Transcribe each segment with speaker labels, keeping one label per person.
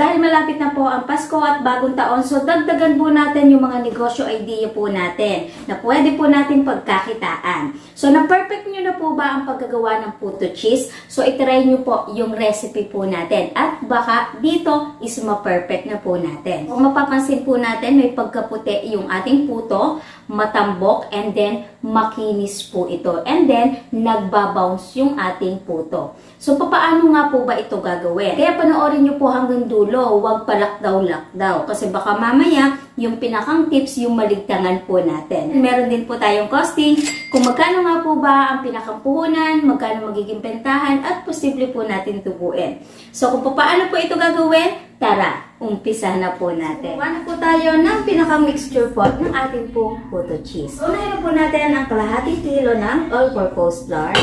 Speaker 1: dahil malapit na po ang Pasko at bagong taon, so dagdagan po natin yung mga negosyo idea po natin na pwede po natin pagkakitaan. So na-perfect nyo na po ba ang paggagawa ng puto cheese? So itry nyo po yung recipe po natin at baka dito is ma-perfect na po natin. Kung mapapansin po natin, may pagkaputi yung ating puto, matambok, and then makinis po ito. And then nagbabounce yung ating puto. So, papaano nga po ba ito gagawin? Kaya panoorin nyo po hanggang dulo, huwag palakdaw-lakdaw. Kasi baka mamaya, yung pinakang tips, yung maligtangan po natin. Meron din po tayong costing, kung magkano nga po ba ang pinakang puhunan, magkano magiging bentahan, at posible po natin tubuin. So, kung papaano po ito gagawin, tara, umpisa na po natin. Kuha na po tayo ng pinakang mixture pot ng ating pong puto cheese. So, unahin po natin ang kalahating kilo ng all-purpose flour.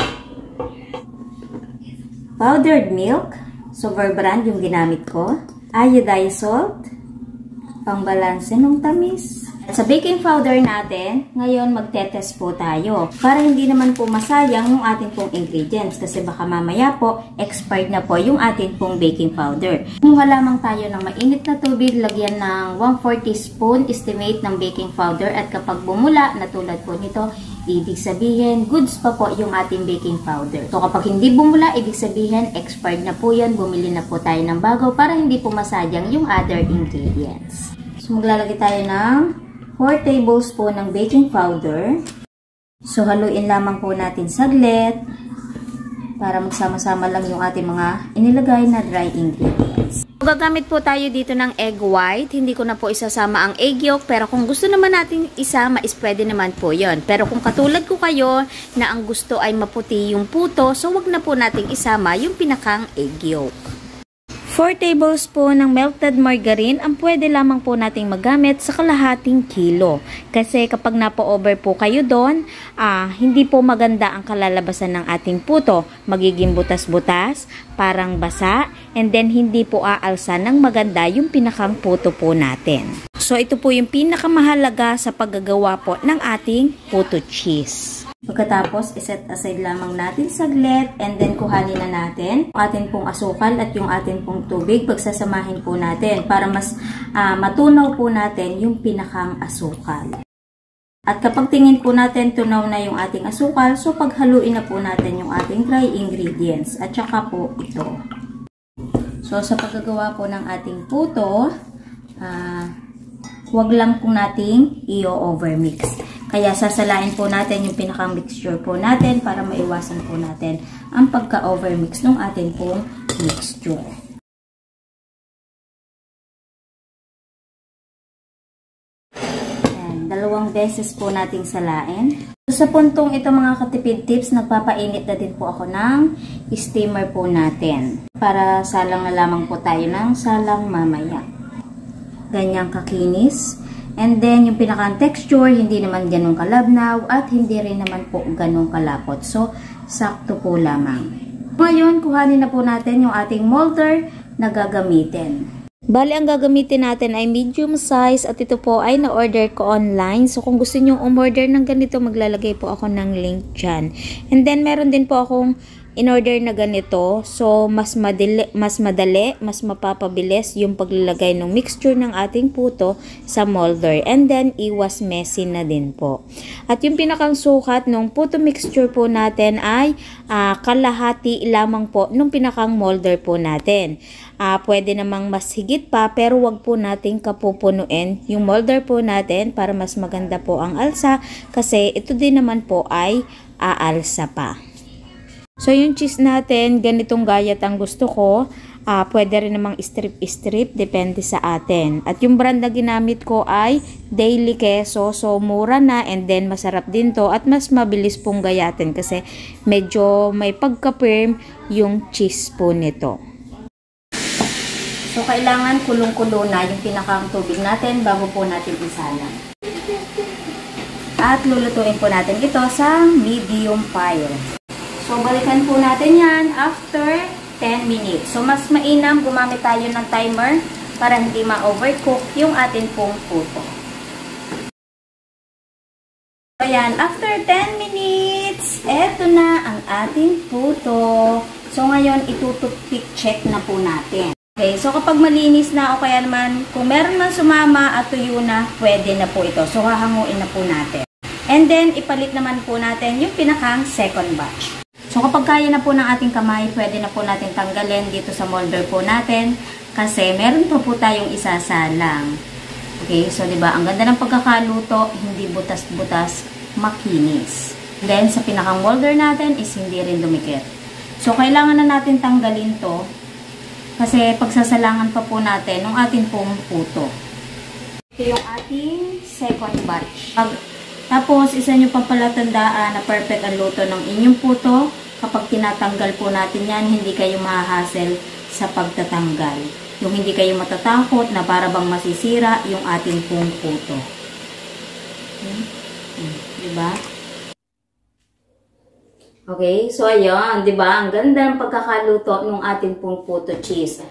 Speaker 1: Powdered milk, Sober brand yung ginamit ko. Iodized salt, pangbalanse ng tamis. At sa baking powder natin, ngayon magtetest po tayo. Para hindi naman po masayang yung ating pong ingredients. Kasi baka mamaya po, expired na po yung ating pong baking powder. Kumuha lamang tayo ng mainit na tubig, lagyan ng 1/4 teaspoon estimate ng baking powder. At kapag bumula, na tulad po nito, ibig sabihin, goods pa po yung ating baking powder. So, kapag hindi bumula, ibig sabihin, expired na po yan. Bumili na po tayo ng bago para hindi po masayang yung other ingredients. So, maglalagay tayo ng 4 tablespoon ng baking powder. So, haluin lamang po natin saglit para magsama-sama lang yung ating mga inilagay na dry ingredients. Gagamit po tayo dito ng egg white. Hindi ko na po isasama ang egg yolk. Pero kung gusto naman natin isama, is pwede naman po yon. Pero kung katulad ko kayo na ang gusto ay maputi yung puto, so wag na po nating isama yung pinakang egg yolk. 4 tablespoon ng melted margarine ang pwede lamang po nating magamit sa kalahating kilo. Kasi kapag napo-over po kayo doon, hindi po maganda ang kalalabasan ng ating puto. Magiging butas-butas, parang basa, and then hindi po aalsa ng maganda yung pinakang puto po natin. So ito po yung pinakamahalaga sa paggagawa po ng ating puto cheese. Pagkatapos, iset aside lamang natin saglit and then kuhanin na natin ang ating pong asukal at yung ating pong tubig. Pagsasamahin po natin para mas matunaw po natin yung pinakang asukal. At kapag tingin po natin tunaw na yung ating asukal, so paghaluin na po natin yung ating dry ingredients at saka po ito. So sa paggagawa po ng ating puto, huwag lang po nating i-overmix. Kaya sasalain po natin yung pinakang mixture po natin para maiwasan po natin ang pagka-overmix ng ating pong mixture. Ayan, 2 beses po nating salain. Sa puntong ito mga katipid tips, nagpapainit na din po ako ng steamer po natin. Para salang na lamang po tayo ng salang mamaya. Ganyang kakinis. And then, yung pinakang texture, hindi naman ganun kalabnaw at hindi rin naman po ganun kalapot. So, sakto po lamang. Ngayon, kuhanin na po natin yung ating molder na gagamitin. Bali, ang gagamitin natin ay medium size at ito po ay na-order ko online. So, kung gusto nyo umorder ng ganito, maglalagay po ako ng link dyan. And then, meron din po akong in-order na ganito. So, mas madali, mas mapapabilis yung paglalagay ng mixture ng ating puto sa molder. And then, iwas messy na din po. At yung pinakang sukat ng puto mixture po natin ay kalahati lamang po nung pinakang molder po natin. Pwede namang mas higit pa, pero wag po nating kapupunuin yung molder po natin para mas maganda po ang alsa. Kasi ito din naman po ay aalsa pa. So, yung cheese natin, ganitong gayat ang gusto ko. Pwede rin namang strip-strip, depende sa atin. At yung brand na ginamit ko ay Daily Queso. So, mura na and then masarap din to. At mas mabilis pong gayatin kasi medyo may pagka-firm yung cheese po nito. So, kailangan kulong-kulo na yung pinakang tubig natin bago po natin isalang. At lulutuin po natin ito sa medium fire. So, balikan po natin yan after 10 minutes. So, mas mainam gumamit tayo ng timer para hindi ma-overcook yung atin pong puto. So, ayan. After 10 minutes, eto na ang ating puto. So, ngayon, itutupik check na po natin. Okay, so kapag malinis na o kaya naman kung meron man sumama at tuyo na, pwede na po ito. So hahanguin na po natin. And then, ipalit naman po natin yung pinakang second batch. So kapag kaya na po ng ating kamay, pwede na po natin tanggalin dito sa molder po natin kasi meron pa po tayong isasalang. Okay, so diba, ang ganda ng pagkakaluto, hindi butas-butas, makinis. Then, sa pinakang molder natin is hindi rin dumikit. So, kailangan na natin tanggalin to kasi pagsasalangan pa po natin ng ating pong puto. Ito yung ating second batch. Tapos, isa nyo pang palatandaan na perfect ang luto ng inyong puto. Kapag tinatanggal po natin yan, hindi kayo mahahassle sa pagtatanggal. Yung hindi kayo matatakot na para bang masisira yung ating pong puto. Diba? Okay, so ayun, 'di ba? Ang ganda ng pagkakaluto ng ating pong puto cheese.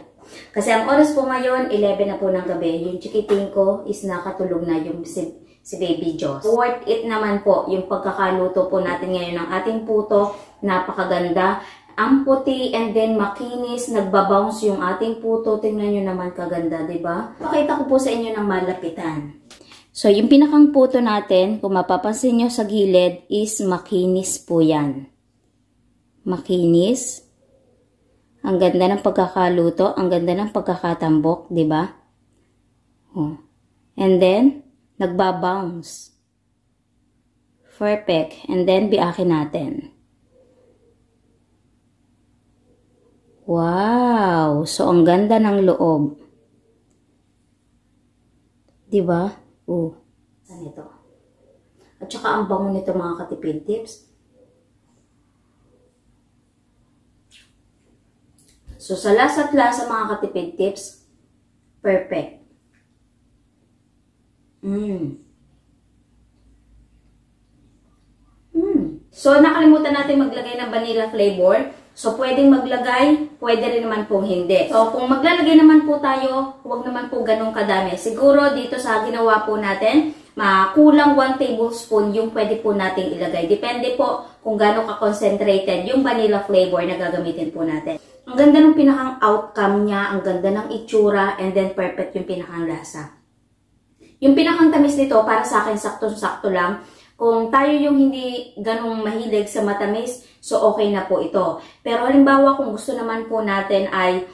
Speaker 1: Kasi ang oras po ngayon, 11 na po ng gabi. Yung chikiting ko is nakatulog na yung si Baby Joss. Worth it naman po yung pagkakaluto po natin ngayon ng ating puto. Napakaganda. Ang puti and then makinis, nagbabounce yung ating puto. Tingnan nyo naman kaganda, 'di ba? Pakita ko po sa inyo ng malapitan. So, yung pinakang puto natin, kung mapapansin nyo sa gilid, is makinis po yan. Makinis. Ang ganda ng pagkakaluto, ang ganda ng pagkakatambok, 'di ba? Oh. And then nagba-bounce. Perfect. And then biakin natin. Wow, so ang ganda ng loob. 'Di ba? Oh. Saan ito? At saka ang bango nito mga katipid tips. So, sa lasa't lasa mga katipid tips, perfect. So, nakalimutan natin maglagay ng vanilla flavor. So, pwedeng maglagay, pwede rin naman pong hindi. So, kung maglalagay naman po tayo, huwag naman po ganun kadami. Siguro dito sa ginawa po natin, kulang 1 tablespoon yung pwede po nating ilagay. Depende po kung gaano ka-concentrated yung vanilla flavor na gagamitin po natin. Ang ganda ng pinakang outcome niya, ang ganda ng itsura, and then perfect yung pinakang lasa. Yung pinakang tamis nito, para sa akin, sakto-sakto lang. Kung tayo yung hindi ganong mahilig sa matamis, so okay na po ito. Pero halimbawa, kung gusto naman po natin ay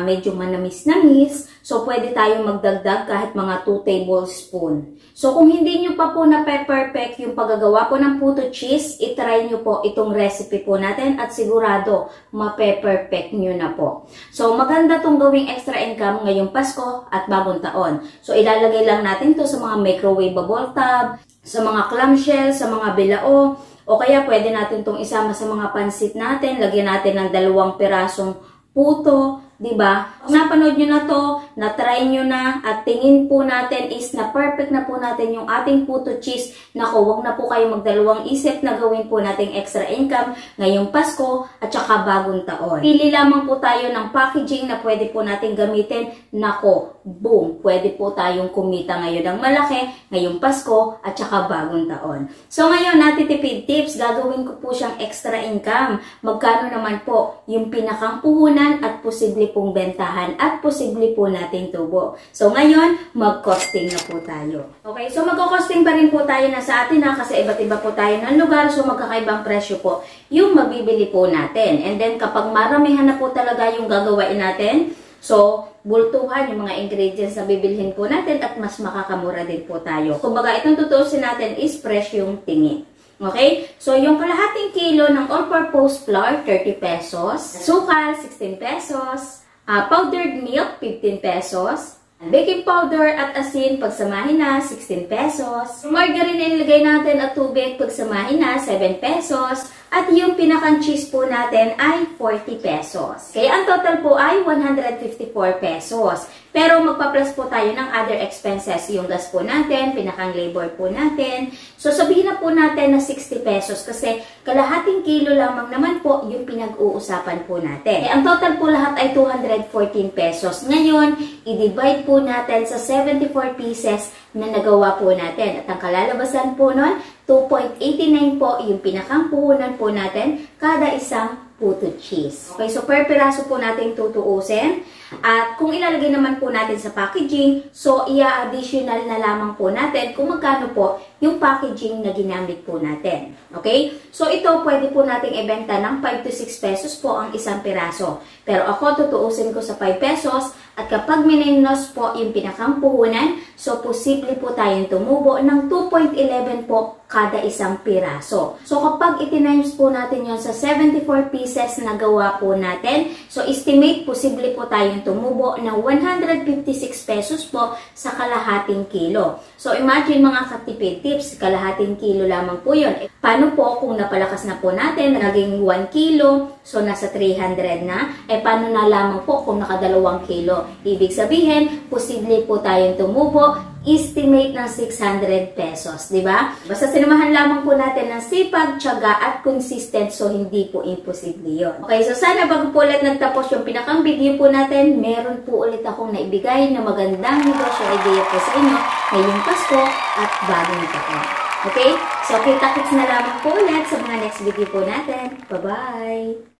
Speaker 1: medyo manamis-namis, so pwede tayong magdagdag kahit mga 2 tablespoon. So kung hindi nyo pa po na perfect yung paggagawa po ng puto cheese, itry nyo po itong recipe po natin at sigurado ma-perfect nyo na po. So maganda tong gawing extra income ngayong Pasko at bagong taon. So ilalagay lang natin to sa mga microwavable tub, sa mga clamshell, sa mga bilao, o kaya pwede natin tong isama sa mga pansit natin, lagyan natin ng 2 pirasong puto, diba? Kung napanood nyo na to, na-try nyo na, at tingin po natin is na perfect na po natin yung ating puto cheese. Nako, wag na po kayo magdalawang isip na gawin po nating extra income ngayong Pasko at saka bagong taon. Pili lamang po tayo ng packaging na pwede po nating gamitin. Nako, boom! Pwede po tayong kumita ngayon ng malaki ngayong Pasko at saka bagong taon. So ngayon, natitipid tips, gagawin ko po siyang extra income. Magkano naman po yung pinakang puhunan at posible pong bentahan at posible po nating tubo. So ngayon, mag-costing na po tayo. Okay, so mag-costing pa rin po tayo na sa atin kasi iba't iba po tayo ng lugar, so magkakaibang presyo po yung mabibili po natin. And then kapag maramihan na po talaga yung gagawain natin, so bultuhan yung mga ingredients na bibilhin po natin at mas makakamura din po tayo. Kumbaga itong tutusin natin is presyong tingi. Okay? So, yung kalahating kilo ng all-purpose flour, 30 pesos. Sukal, 16 pesos. Powdered milk, 15 pesos. Baking powder at asin, pagsamahin na, 16 pesos. Margarine ilagay natin at tubig, pagsamahin na, 7 pesos. At yung pinakang cheese po natin ay 40 pesos. Kaya ang total po ay 154 pesos. Pero magpa-plus po tayo ng other expenses. Yung gas po natin, pinakang labor po natin. So sabihin na po natin na 60 pesos kasi kalahating kilo lamang naman po yung pinag-uusapan po natin. Kaya ang total po lahat ay 214 pesos. Ngayon, i-divide po natin sa 74 pieces na nagawa po natin. At ang kalalabasan po nun, 2.89 po yung pinakang puhunan po natin kada isang puto cheese. Okay, so per piraso po natin tutuusin. At kung ilalagay naman po natin sa packaging, so i-additional na lamang po natin kung magkano po yung packaging na ginamit po natin. Okay? So ito pwede po nating ibenta ng 5 to 6 pesos po ang isang piraso. Pero ako tutuusin ko sa 5 pesos at kapag minus po yung pinakang puhunan, so posible po tayong tumubo ng 2.11 po kada isang piraso. So kapag itinimes po natin yon sa 74 pieces na gawa po natin, so estimate posible po tayong tumubo ng 156 pesos po sa kalahating kilo. So imagine mga katipid tips, kalahating kilo lamang po yun. Paano po kung napalakas na po natin, naging 1 kilo, so nasa 300 na, paano na lamang po kung nakadalawang kilo? Ibig sabihin, posible po tayong tumubo, estimate ng 600 pesos, di ba? Basta sinamahan lamang po natin ng sipag, tiyaga at consistent, so hindi po imposible yun. Okay, so sana bago po ulit nagtapos yung pinakang video po natin, meron po ulit akong naibigay na magandang negosyo idea po sa inyo ngayong Pasko at bagong taon. Okay? So kita-kits na lamang po ulit sa mga next video po natin. Bye-bye!